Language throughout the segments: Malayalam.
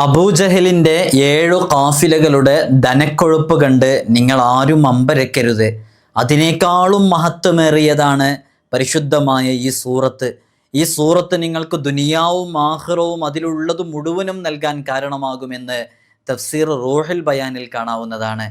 അബൂജഹലിന്റെ 7 കാഫിലകളുടെ ധനക്കൊഴുപ്പ് കണ്ട് നിങ്ങൾ ആരും അമ്പരക്കരുത്. അതിനേക്കാളും മഹത്വമേറിയതാണ് പരിശുദ്ധമായ ഈ സൂറത്ത്. ഈ സൂറത്ത് നിങ്ങൾക്ക് ദുനിയാവും ആഖിറവും അതിലുള്ളത് മുഴുവനും നൽകാൻ കാരണമാകുമെന്ന് തഫ്സീർ റൂഹുൽ ബയാനിൽ കാണാവുന്നതാണ്.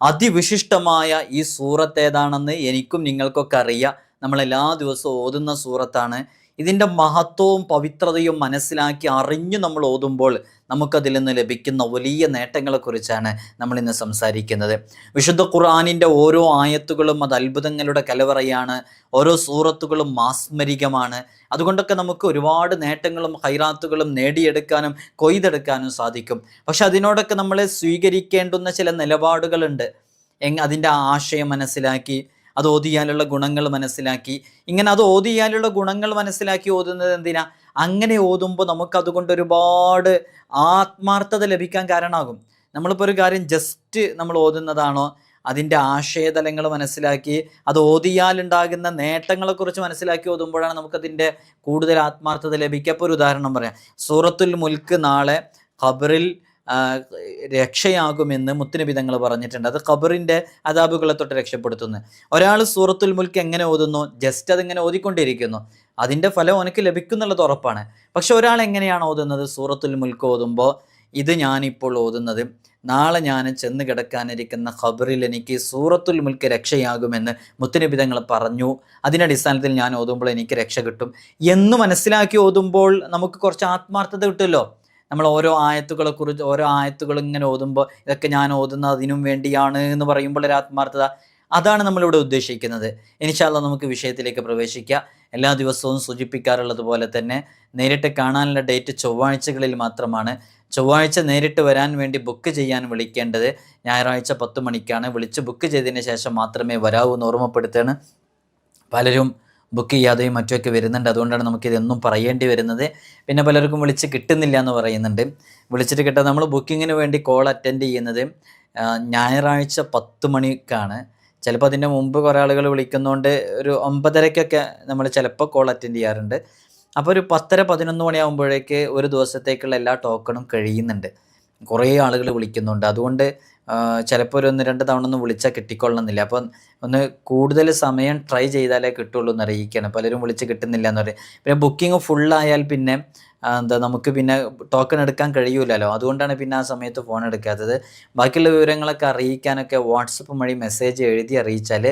അതിവിശിഷ്ടമായ ഈ സൂറത്ത് ഏതാണെന്ന് എനിക്കും നിങ്ങൾക്കൊക്കെ അറിയാം. നമ്മൾ എല്ലാ ദിവസവും ഓതുന്ന സൂറത്താണ്. ഇതിൻ്റെ മഹത്വവും പവിത്രതയും മനസ്സിലാക്കി അറിഞ്ഞു നമ്മൾ ഓതുമ്പോൾ നമുക്കതിൽ നിന്ന് ലഭിക്കുന്ന വലിയ നേട്ടങ്ങളെക്കുറിച്ചാണ് നമ്മൾ ഇന്ന് സംസാരിക്കുന്നത്. വിശുദ്ധ ഖുർആനിൻ്റെ ഓരോ ആയത്തുകളും അത് അത്ഭുതങ്ങളുടെ കലവറയാണ്. ഓരോ സൂറത്തുകളും മാസ്മരികമാണ്. അതുകൊണ്ടൊക്കെ നമുക്ക് ഒരുപാട് നേട്ടങ്ങളും ഹൈറാത്തുകളും നേടിയെടുക്കാനും കൊയ്തെടുക്കാനും സാധിക്കും. പക്ഷെ അതിനോടൊക്കെ നമ്മൾ സ്വീകരിക്കേണ്ടുന്ന ചില നിലപാടുകളുണ്ട്. അതിൻ്റെ ആശയം മനസ്സിലാക്കി, അത് ഓതിയാലുള്ള ഗുണങ്ങൾ മനസ്സിലാക്കി, ഇങ്ങനെ അത് ഓതിയാലുള്ള ഗുണങ്ങൾ മനസ്സിലാക്കി ഓതുന്നത് എന്തിനാ? അങ്ങനെ ഓതുമ്പോൾ നമുക്കതുകൊണ്ട് ഒരുപാട് ആത്മാർത്ഥത ലഭിക്കാൻ കാരണമാകും. നമ്മളിപ്പോൾ ഒരു കാര്യം ജസ്റ്റ് നമ്മൾ ഓതുന്നതാണോ, അതിൻ്റെ ആശയതലങ്ങൾ മനസ്സിലാക്കി അത് ഓതിയാലുണ്ടാകുന്ന നേട്ടങ്ങളെക്കുറിച്ച് മനസ്സിലാക്കി ഓതുമ്പോഴാണ് നമുക്കതിൻ്റെ കൂടുതൽ ആത്മാർത്ഥത ലഭിക്കുക. അപ്പോൾ ഒരു ഉദാഹരണം പറയാം. സൂറത്തുൽ മുൽക്ക് നാളെ ഖബറിൽ രക്ഷയാകുമെന്ന് മുത്തുനബി തങ്ങൾ പറഞ്ഞിട്ടുണ്ട്. അത് ഖബറിൻ്റെ അദാബുകളെ തൊട്ട് രക്ഷപ്പെടുത്തുന്നു. ഒരാൾ സൂറത്തുൽ മുൽക്ക് എങ്ങനെ ഓതുന്നു? ജസ്റ്റ് അതിങ്ങനെ ഓതിക്കൊണ്ടിരിക്കുന്നു, അതിൻ്റെ ഫലം അവനക്ക് ലഭിക്കുന്നുള്ളത് ഉറപ്പാണ്. പക്ഷെ ഒരാൾ എങ്ങനെയാണ് ഓതുന്നത്? സൂറത്തുൽ മുൽക്ക് ഓതുമ്പോൾ ഇത് ഞാനിപ്പോൾ ഓതുന്നത് നാളെ ഞാൻ ചെന്ന് കിടക്കാനിരിക്കുന്ന ഖബറിൽ എനിക്ക് സൂറത്തുൽ മുൽക്ക് രക്ഷയാകുമെന്ന് മുത്തുനബി തങ്ങൾ പറഞ്ഞു, അതിൻ്റെ അടിസ്ഥാനത്തിൽ ഞാൻ ഓതുമ്പോൾ എനിക്ക് രക്ഷ കിട്ടും എന്ന് മനസ്സിലാക്കി ഓതുമ്പോൾ നമുക്ക് കുറച്ച് ആത്മാർത്ഥത കിട്ടുമല്ലോ. നമ്മൾ ഓരോ ആയത്തുകൾ ഇങ്ങനെ ഓതുമ്പോൾ ഇതൊക്കെ ഞാൻ ഓതുന്നത് അതിനും വേണ്ടിയാണ് എന്ന് പറയുമ്പോൾ ഒരു ആത്മാർത്ഥത, അതാണ് നമ്മളിവിടെ ഉദ്ദേശിക്കുന്നത്. ഇൻഷാ അല്ലാഹ് നമുക്ക് വിഷയത്തിലേക്ക് പ്രവേശിക്കാം. എല്ലാ ദിവസവും സൂചിപ്പിക്കാറുള്ളത് പോലെ തന്നെ നേരിട്ട് കാണാനുള്ള ഡേറ്റ് ചൊവ്വാഴ്ചകളിൽ മാത്രമാണ്. ചൊവ്വാഴ്ച നേരിട്ട് വരാൻ വേണ്ടി ബുക്ക് ചെയ്യാൻ വിളിക്കേണ്ടത് ഞായറാഴ്ച 10 മണിക്കാണ്. വിളിച്ച് ബുക്ക് ചെയ്തതിന് ശേഷം മാത്രമേ വരാവൂ എന്ന് ഓർമ്മപ്പെടുത്തുകയാണ്. പലരും ബുക്ക് ചെയ്യാതെയും മറ്റുമൊക്കെ വരുന്നുണ്ട്. അതുകൊണ്ടാണ് നമുക്കിതെന്നും പറയേണ്ടി വരുന്നത്. പിന്നെ പലർക്കും വിളിച്ച് കിട്ടുന്നില്ല എന്ന് പറയുന്നുണ്ട്. വിളിച്ചിട്ട് കിട്ടാൻ നമ്മൾ ബുക്കിങ്ങിന് വേണ്ടി കോൾ അറ്റൻഡ് ചെയ്യുന്നത് ഞായറാഴ്ച 10 മണിക്കാണ്. ചിലപ്പോൾ അതിൻ്റെ മുമ്പ് കുറേ ആളുകൾ വിളിക്കുന്നതുകൊണ്ട് ഒരു 9:30-ക്കൊക്കെ നമ്മൾ ചിലപ്പോൾ കോൾ അറ്റൻഡ് ചെയ്യാറുണ്ട്. അപ്പോൾ ഒരു 10:30-11 മണിയാകുമ്പോഴേക്ക് ഒരു ദിവസത്തേക്കുള്ള എല്ലാ ടോക്കണും കഴിയുന്നുണ്ട്. കുറേ ആളുകൾ വിളിക്കുന്നുണ്ട്. അതുകൊണ്ട് ചിലപ്പോൾ ഒരു 1-2 തവണ ഒന്നും വിളിച്ചാൽ കിട്ടിക്കൊള്ളണമെന്നില്ല. അപ്പം ഒന്ന് കൂടുതൽ സമയം ട്രൈ ചെയ്താലേ കിട്ടുള്ളൂ എന്ന് അറിയിക്കുകയാണ്. പലരും വിളിച്ച് കിട്ടുന്നില്ല എന്ന് പറയും. പിന്നെ ബുക്കിംഗ് ഫുള്ളായാൽ പിന്നെ നമുക്ക് പിന്നെ ടോക്കൺ എടുക്കാൻ കഴിയൂലല്ലോ. അതുകൊണ്ടാണ് പിന്നെ ആ സമയത്ത് ഫോൺ എടുക്കാത്തത്. ബാക്കിയുള്ള വിവരങ്ങളൊക്കെ അറിയിക്കാനൊക്കെ വാട്സപ്പ് വഴി മെസ്സേജ് എഴുതി അറിയിച്ചാൽ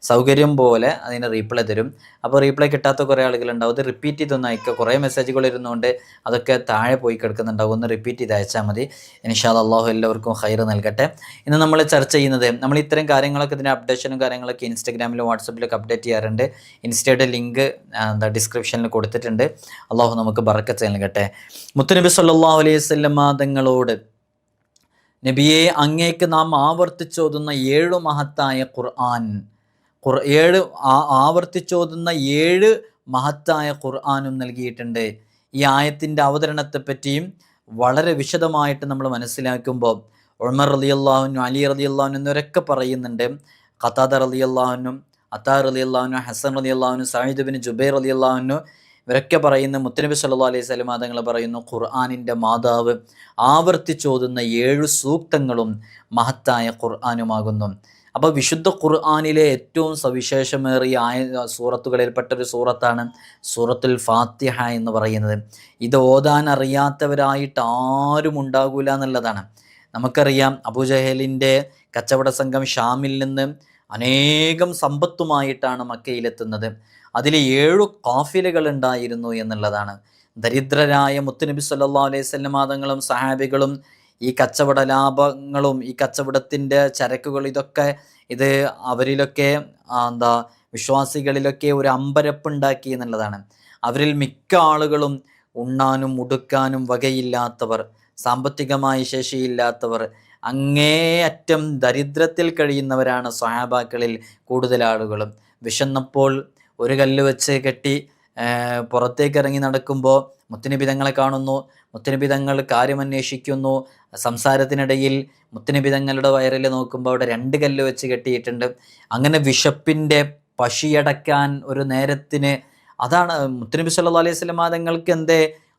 സൗകര്യം പോലെ അതിന് റീപ്ലൈ തരും. അപ്പോൾ റീപ്ലൈ കിട്ടാത്ത കുറേ ആളുകളുണ്ടാവും. അത് റിപ്പീറ്റ് ചെയ്തൊന്ന് അയക്കുക. കുറേ മെസ്സേജുകൾ ഇരുന്നുകൊണ്ട് അതൊക്കെ താഴെ പോയി കിടക്കുന്നുണ്ടാവും. ഒന്ന് റിപ്പീറ്റ് ചെയ്ത് അയച്ചാൽ മതി. ഇൻഷാ അല്ലാഹ് എല്ലാവർക്കും ഖൈർ നൽകട്ടെ. ഇന്ന് നമ്മൾ ചർച്ച ചെയ്യുന്നത്, നമ്മൾ ഇത്തരം കാര്യങ്ങളൊക്കെ ഇതിൻ്റെ അപ്ഡേഷനും കാര്യങ്ങളൊക്കെ ഇൻസ്റ്റാഗ്രാമിലും വാട്സപ്പിലൊക്കെ അപ്ഡേറ്റ് ചെയ്യാറുണ്ട്. ഇൻസ്റ്റയുടെ ലിങ്ക് ഡിസ്ക്രിപ്ഷനിൽ കൊടുത്തിട്ടുണ്ട്. അള്ളാഹു നമുക്ക് ബറക്കത്ത് നൽകട്ടെ. മുത്തുനബി സല്ലല്ലാഹു അലൈഹി വസല്ലം തങ്ങളോട്, നബിയെ അങ്ങേക്ക് നാം ആവർത്തിച്ചോതുന്ന 7 മഹത്തായ ഖുർആൻ, 7 മഹത്തായ ഖുർആനും നൽകിയിട്ടുണ്ട്. ഈ ആയത്തിൻ്റെ അവതരണത്തെപ്പറ്റിയും വളരെ വിശദമായിട്ട് നമ്മൾ മനസ്സിലാക്കുമ്പോൾ ഉമർ റളിയല്ലാഹു അൻഹു, അലി റളിയല്ലാഹു അൻഹു എന്നിവരൊക്കെ പറയുന്നുണ്ട്. ഖതാദ റളിയല്ലാഹു അൻഹു, അത്താ റളിയല്ലാഹു അൻഹു, ഹസൻ റളിയല്ലാഹു അൻഹു, സഈദ് ഇബ്നു ജുബൈർ റളിയല്ലാഹു അൻഹു ഇവരൊക്കെ പറയുന്ന മുത്തുനബി സല്ലല്ലാഹു അലൈഹി വസല്ലം തങ്ങൾ പറയുന്നു, ഖുർആനിൻ്റെ മാതാവ് ആവർത്തിച്ചോതുന്ന 7 സൂക്തങ്ങളും മഹത്തായ ഖുർആനുമാകുന്നു. അപ്പോൾ വിശുദ്ധ ഖുർആനിലെ ഏറ്റവും സവിശേഷമേറിയ സൂറത്തുകളിൽപ്പെട്ടൊരു സൂറത്താണ് സൂറത്തുൽ ഫാത്തിഹ എന്ന് പറയുന്നത്. ഇത് ഓതാൻ അറിയാത്തവരായിട്ട് ആരും ഉണ്ടാകൂല എന്നുള്ളതാണ്. നമുക്കറിയാം, അബൂജഹലിൻ്റെ കച്ചവട സംഘം ഷാമിൽ നിന്ന് അനേകം സമ്പത്തുമായിട്ടാണ് മക്കയിലെത്തുന്നത്. അതിൽ 7 കാഫിലകൾ ഉണ്ടായിരുന്നു എന്നുള്ളതാണ്. ദരിദ്രരായ മുത്തുനബി സല്ലല്ലാഹു അലൈഹി വസല്ലം തങ്ങളും സഹാബികളും ഈ കച്ചവട ലാഭങ്ങളും ഈ കച്ചവടത്തിൻ്റെ ചരക്കുകൾ ഇതൊക്കെ അവരിലൊക്കെ വിശ്വാസികളിലൊക്കെ ഒരു അമ്പരപ്പുണ്ടാക്കി എന്നുള്ളതാണ്. അവരിൽ മിക്ക ആളുകളും ഉണ്ണാനും ഉടുക്കാനും വകയില്ലാത്തവർ, സാമ്പത്തികമായി ശേഷിയില്ലാത്തവർ, അങ്ങേയറ്റം ദരിദ്രത്തിൽ കഴിയുന്നവരാണ് സ്വഹാബാക്കളിൽ കൂടുതൽ ആളുകളും. വിശന്നപ്പോൾ ഒരു കല്ല് വെച്ച് കെട്ടി പുറത്തേക്ക് ഇറങ്ങി നടക്കുമ്പോൾ മുത്തുനബി തങ്ങളെ കാണുന്നു. മുത്തുനബി തങ്ങൾ കാര്യമന്വേഷിക്കുന്നു. സംസാരത്തിനിടയിൽ മുത്തുനബി തങ്ങളുടെ വയറിൽ നോക്കുമ്പോൾ അവിടെ 2 കല്ല് വെച്ച് കെട്ടിയിട്ടുണ്ട്. അങ്ങനെ വിശപ്പിൻ്റെ പശിയടക്കാൻ ഒരു നേരത്തിന്, അതാണ് മുത്തുനബി സല്ലല്ലാഹു അലൈഹി വസല്ലം തങ്ങൾക്ക്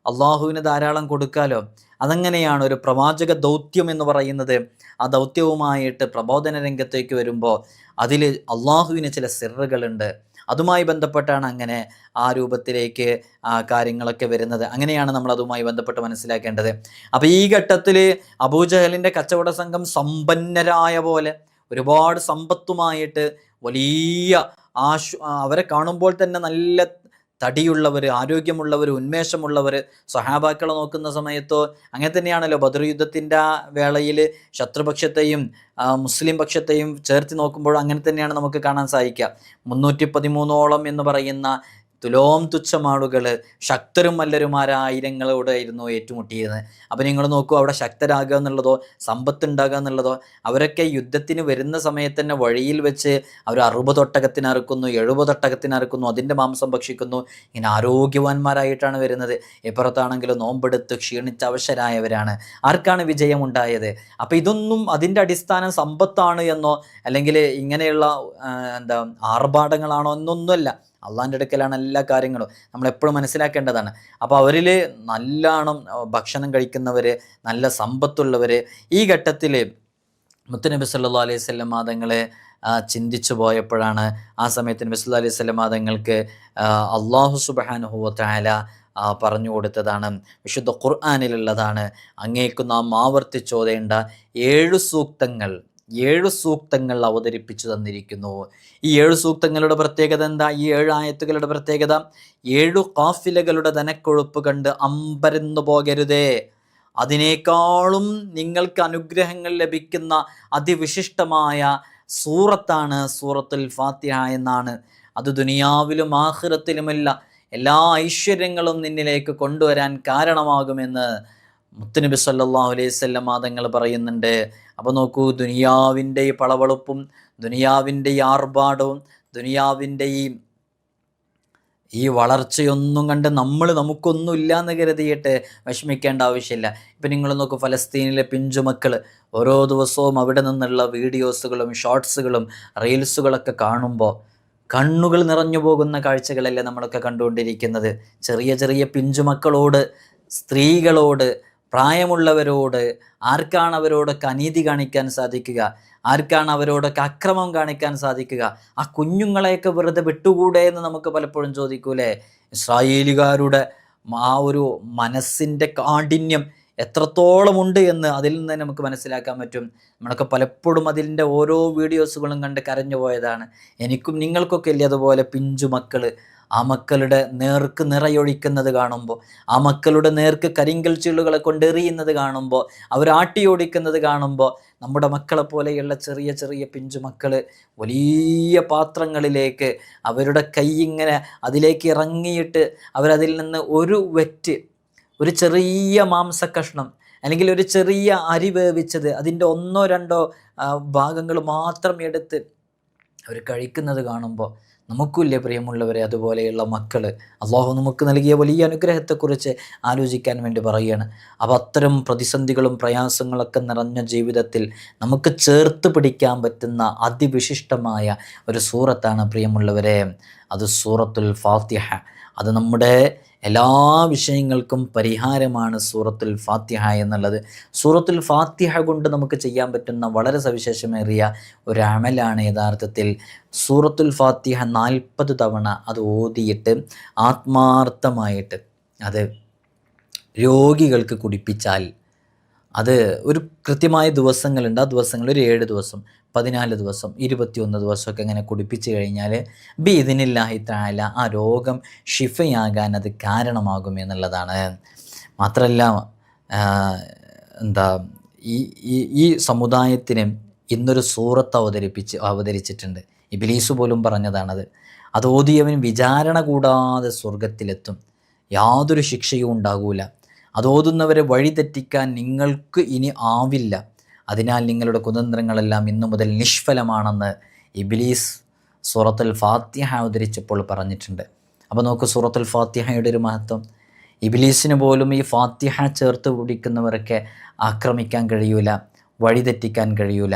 അള്ളാഹുവിന് ധാരാളം കൊടുക്കാലോ. അതെങ്ങനെയാണ് ഒരു പ്രവാചക ദൗത്യം എന്ന് പറയുന്നത്? ആ ദൗത്യവുമായിട്ട് പ്രബോധന രംഗത്തേക്ക് വരുമ്പോൾ അതിൽ അള്ളാഹുവിന് ചില സിറുകളുണ്ട്. അതുമായി ബന്ധപ്പെട്ടാണ് അങ്ങനെ ആ രൂപത്തിലേക്ക് കാര്യങ്ങളൊക്കെ വരുന്നത്. അങ്ങനെയാണ് നമ്മൾ അതുമായി ബന്ധപ്പെട്ട് മനസ്സിലാക്കേണ്ടത്. അപ്പോൾ ഈ ഘട്ടത്തിൽ അബൂജഹലിൻ്റെ കച്ചവട സംഘം സമ്പന്നരായ പോലെ ഒരുപാട് സമ്പത്തുമായിട്ട് വലിയ അവരെ കാണുമ്പോൾ തന്നെ നല്ല തടിയുള്ളവർ, ആരോഗ്യമുള്ളവർ, ഉന്മേഷമുള്ളവർ, സ്വഹാബാക്കളെ നോക്കുന്ന സമയത്തോ അങ്ങനെ തന്നെയാണല്ലോ. ബദർ യുദ്ധത്തിൻ്റെ വേളയിൽ ശത്രുപക്ഷത്തെയും മുസ്ലിം പക്ഷത്തെയും ചേർത്ത് നോക്കുമ്പോൾ അങ്ങനെ തന്നെയാണ് നമുക്ക് കാണാൻ സാധിക്കുക. 313 എന്ന് പറയുന്ന തുലോം തുച്ഛം ആളുകൾ ശക്തരും മല്ലരുമാരായിരങ്ങളോടായിരുന്നു ഏറ്റുമുട്ടിയിരുന്നത്. അപ്പോൾ നിങ്ങൾ നോക്കൂ, അവിടെ ശക്തരാകുക എന്നുള്ളതോ സമ്പത്തുണ്ടാകുക എന്നുള്ളതോ, അവരൊക്കെ യുദ്ധത്തിന് വരുന്ന സമയത്ത് തന്നെ വഴിയിൽ വെച്ച് അവർ 60 ഒട്ടകത്തിന് അറുക്കുന്നു, 70 ഒട്ടകത്തിന് അറുക്കുന്നു, അതിൻ്റെ മാംസം ഭക്ഷിക്കുന്നു. ഇങ്ങനെ ആരോഗ്യവാന്മാരായിട്ടാണ് വരുന്നത്. എപ്പുറത്താണെങ്കിലും നോമ്പെടുത്ത് ക്ഷീണിച്ച അവശരായവരാണ്. ആർക്കാണ് വിജയമുണ്ടായത്? അപ്പോൾ ഇതൊന്നും അതിൻ്റെ അടിസ്ഥാനം സമ്പത്താണ് എന്നോ അല്ലെങ്കിൽ ഇങ്ങനെയുള്ള ആർഭാടങ്ങളാണോ എന്നൊന്നുമല്ല. അള്ളാൻ്റെ അടുക്കലാണ് എല്ലാ കാര്യങ്ങളും. നമ്മളെപ്പോഴും മനസ്സിലാക്കേണ്ടതാണ്. അപ്പോൾ അവരിൽ നല്ലോണം ഭക്ഷണം കഴിക്കുന്നവർ, നല്ല സമ്പത്തുള്ളവർ. ഈ ഘട്ടത്തിൽ മുത്തുനബി സല്ലല്ലാഹു അലൈഹി വസല്ലം തങ്ങളെ ചിന്തിച്ചു പോയപ്പോഴാണ് ആ സമയത്ത് നബി സല്ലല്ലാഹു അലൈഹി വസല്ലം തങ്ങൾക്ക് അള്ളാഹു സുബ്ഹാനഹു വ തആല പറഞ്ഞു കൊടുത്തതാണ്, വിശുദ്ധ ഖുർആനിലുള്ളതാണ്. അങ്ങേക്ക് നാം ആവർത്തിച്ചോതേണ്ട 7 സൂക്തങ്ങൾ അവതരിപ്പിച്ചു തന്നിരിക്കുന്നു. ഈ 7 സൂക്തങ്ങളുടെ പ്രത്യേകത എന്താ? ഈ 7 ആയത്തുകളുടെ പ്രത്യേകത, 7 ഖാഫിലകളുടെ ധനക്കൊഴുപ്പ് കണ്ട് അമ്പരന്നു പോകരുതേ. അതിനേക്കാളും നിങ്ങൾക്ക് അനുഗ്രഹങ്ങൾ ലഭിക്കുന്ന അതിവിശിഷ്ടമായ സൂറത്താണ് സൂറത്തുൽ ഫാത്തിഹ എന്നാണ്. അത് ദുനിയാവിലും ആഖിറത്തിലുമല്ല എല്ലാ ഐശ്വര്യങ്ങളും നിന്നിലേക്ക് കൊണ്ടുവരാൻ കാരണമാകുമെന്ന് മുത്തുനബി സല്ലല്ലാഹു അലൈഹി വസല്ലം തങ്ങൾ പറയുന്നുണ്ട്. അപ്പോൾ നോക്കൂ, ദുനിയാവിൻ്റെ ഈ പളവളുപ്പും ദുനിയാവിൻ്റെ ഈ ആർഭാടവും ദുനിയാവിൻ്റെ ഈ വളർച്ചയൊന്നും കണ്ട് നമുക്കൊന്നും ഇല്ലയെന്ന് കരുതിയിട്ട് വിഷമിക്കേണ്ട ആവശ്യമില്ല. ഇപ്പം നിങ്ങൾ നോക്കൂ, ഫലസ്തീനിലെ പിഞ്ചുമക്കൾ ഓരോ ദിവസവും അവിടെ നിന്നുള്ള വീഡിയോസുകളും ഷോർട്സുകളും റീൽസുകളൊക്കെ കാണുമ്പോൾ കണ്ണുകൾ നിറഞ്ഞു പോകുന്ന കാഴ്ചകളല്ലേ നമ്മളൊക്കെ കണ്ടുകൊണ്ടിരിക്കുന്നത്. ചെറിയ ചെറിയ പിഞ്ചുമക്കളോട്, സ്ത്രീകളോട്, പ്രായമുള്ളവരോട് ആർക്കാണ് അവരോടൊക്കെ അനീതി കാണിക്കാൻ സാധിക്കുക? ആർക്കാണ് അവരോടൊക്കെ അക്രമം കാണിക്കാൻ സാധിക്കുക? ആ കുഞ്ഞുങ്ങളെയൊക്കെ വെറുതെ വിട്ടുകൂടെ എന്ന് നമുക്ക് പലപ്പോഴും ചോദിക്കൂലേ? ഇസ്രായേലുകാരുടെ ആ ഒരു മനസ്സിൻ്റെ കാഠിന്യം എത്രത്തോളം ഉണ്ട് എന്ന് അതിൽ നിന്ന് നമുക്ക് മനസ്സിലാക്കാൻ പറ്റും. നമ്മളൊക്കെ പലപ്പോഴും അതിൻ്റെ ഓരോ വീഡിയോസുകളും കണ്ട് കരഞ്ഞു പോയതാണ്. എനിക്കും നിങ്ങൾക്കൊക്കെ ഇല്ലേ അതുപോലെ പിഞ്ചു മക്കൾ, ആ മക്കളുടെ നേർക്ക് നിറയൊഴിക്കുന്നത് കാണുമ്പോൾ, ആ മക്കളുടെ നേർക്ക് കരിങ്കൽ ചീളുകളെ കൊണ്ട് എറിയുന്നത് കാണുമ്പോൾ, അവരാട്ടിയോടിക്കുന്നത് കാണുമ്പോൾ, നമ്മുടെ മക്കളെ പോലെയുള്ള ചെറിയ ചെറിയ പിഞ്ചു മക്കൾ വലിയ പാത്രങ്ങളിലേക്ക് അവരുടെ കൈ ഇങ്ങനെ അതിലേക്ക് ഇറങ്ങിയിട്ട് അവരതിൽ നിന്ന് ഒരു ചെറിയ മാംസക്കഷ്ണം അല്ലെങ്കിൽ ഒരു ചെറിയ അരി വേവിച്ചത് അതിൻ്റെ 1-2 ഭാഗങ്ങൾ മാത്രം എടുത്ത് അവർ കഴിക്കുന്നത് കാണുമ്പോൾ നമുക്കില്ലേ പ്രിയമുള്ളവരെ അതുപോലെയുള്ള മക്കൾ? അള്ളാഹു നമുക്ക് നൽകിയ വലിയ അനുഗ്രഹത്തെക്കുറിച്ച് ആലോചിക്കാൻ വേണ്ടി പറയുകയാണ്. അപ്പോൾ അത്തരം പ്രതിസന്ധികളും പ്രയാസങ്ങളൊക്കെ നിറഞ്ഞ ജീവിതത്തിൽ നമുക്ക് ചേർത്ത് പിടിക്കാൻ പറ്റുന്ന അതിവിശിഷ്ടമായ ഒരു സൂറത്താണ് പ്രിയമുള്ളവരെ, അത് സൂറത്തുൽ ഫാത്തിഹ. അത് നമ്മുടെ എല്ലാ വിഷയങ്ങൾക്കും പരിഹാരമാണ് സൂറത്തുൽ ഫാത്തിഹ എന്നുള്ളത്. സൂറത്തുൽ ഫാത്തിഹ കൊണ്ട് നമുക്ക് ചെയ്യാൻ പറ്റുന്ന വളരെ സവിശേഷമേറിയ ഒരു അമലാണ് യഥാർത്ഥത്തിൽ സൂറത്തുൽ ഫാത്തിഹ 40 തവണ അത് ഓതിയിട്ട് ആത്മാർത്ഥമായിട്ട് അത് രോഗികൾക്ക് കുടിപ്പിച്ചാൽ, അത് ഒരു കൃത്യമായ ദിവസങ്ങളുണ്ട്. ആ ദിവസങ്ങൾ ഒരു 7 ദിവസം, 14 ദിവസം, 21 ദിവസമൊക്കെ ഇങ്ങനെ കുടിപ്പിച്ച് കഴിഞ്ഞാൽ ബിഇദ്നില്ലാഹി തആല ആ രോഗം ഷിഫയാകാൻ അത് കാരണമാകും എന്നുള്ളതാണ്. മാത്രമല്ല ഈ സമുദായത്തിന് ഇന്നൊരു സൂറത്ത് അവതരിച്ചിട്ടുണ്ട്. ഇബ്ലീസ് പോലും പറഞ്ഞതാണത്. അത് ഓതിയവൻ വിചാരണ കൂടാതെ സ്വർഗത്തിലെത്തും, യാതൊരു ശിക്ഷയും ഉണ്ടാകൂല. അതോതുന്നവരെ വഴിതെറ്റിക്കാൻ നിങ്ങൾക്ക് ഇനി ആവില്ല. അതിനാൽ നിങ്ങളുടെ കുതന്ത്രങ്ങളെല്ലാം ഇന്നു മുതൽ നിഷ്ഫലമാണെന്ന് ഇബ്ലീസ് സൂറത്തുൽ ഫാത്തിഹ അവതരിച്ചപ്പോൾ പറഞ്ഞിട്ടുണ്ട്. അപ്പോൾ നോക്കൂ, സൂറത്തുൽ ഫാത്തിഹയുടെ ഒരു മഹത്വം. ഇബ്ലീസിന് പോലും ഈ ഫാത്തിഹ ചേർത്ത് പിടിക്കുന്നവരൊക്കെ ആക്രമിക്കാൻ കഴിയൂല, വഴിതെറ്റിക്കാൻ കഴിയൂല.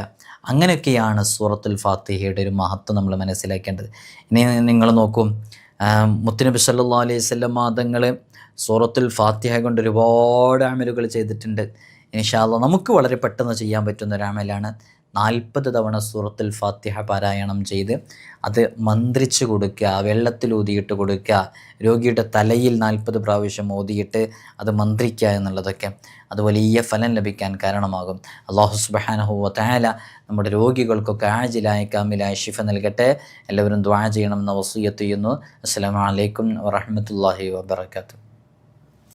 അങ്ങനെയൊക്കെയാണ് സൂറത്തുൽ ഫാത്തിഹയുടെ ഒരു മഹത്വം നമ്മൾ മനസ്സിലാക്കേണ്ടത്. ഇനി നിങ്ങൾ നോക്കൂ, മുത്തുനബി സല്ലല്ലാഹു അലൈഹി വസല്ലം തങ്ങൾ സൂറത്തുൽ ഫാത്തിഹ കൊണ്ട് ഒരുപാട് അമലുകൾ ചെയ്തിട്ടുണ്ട്. ഇൻഷാ അല്ലാഹ് നമുക്ക് വളരെ പെട്ടെന്ന് ചെയ്യാൻ പറ്റുന്ന ഒരു അമലാണ് 40 തവണ സൂറത്തുൽ ഫാത്തിഹ പാരായണം ചെയ്ത് അത് മന്ത്രിച്ച് കൊടുക്കുക, വെള്ളത്തിൽ ഊതിയിട്ട് കൊടുക്കുക, രോഗിയുടെ തലയിൽ 40 പ്രാവശ്യം ഊതിയിട്ട് അത് മന്ത്രിക്കുക എന്നുള്ളതൊക്കെ അത് വലിയ ഫലം ലഭിക്കാൻ കാരണമാകും. അല്ലാഹു സുബ്ഹാനഹു വ തആല നമ്മുടെ രോഗികൾക്കൊക്കെ ആജിലായ കാമിലായ ശിഫ നൽകട്ടെ. എല്ലാവരും ദുആ ചെയ്യണമെന്ന് വസിയ്യത്ത് ചെയ്യുന്നു. അസ്സലാമു അലൈക്കും വറഹ്മത്തുള്ളാഹി വബറകാതുഹു.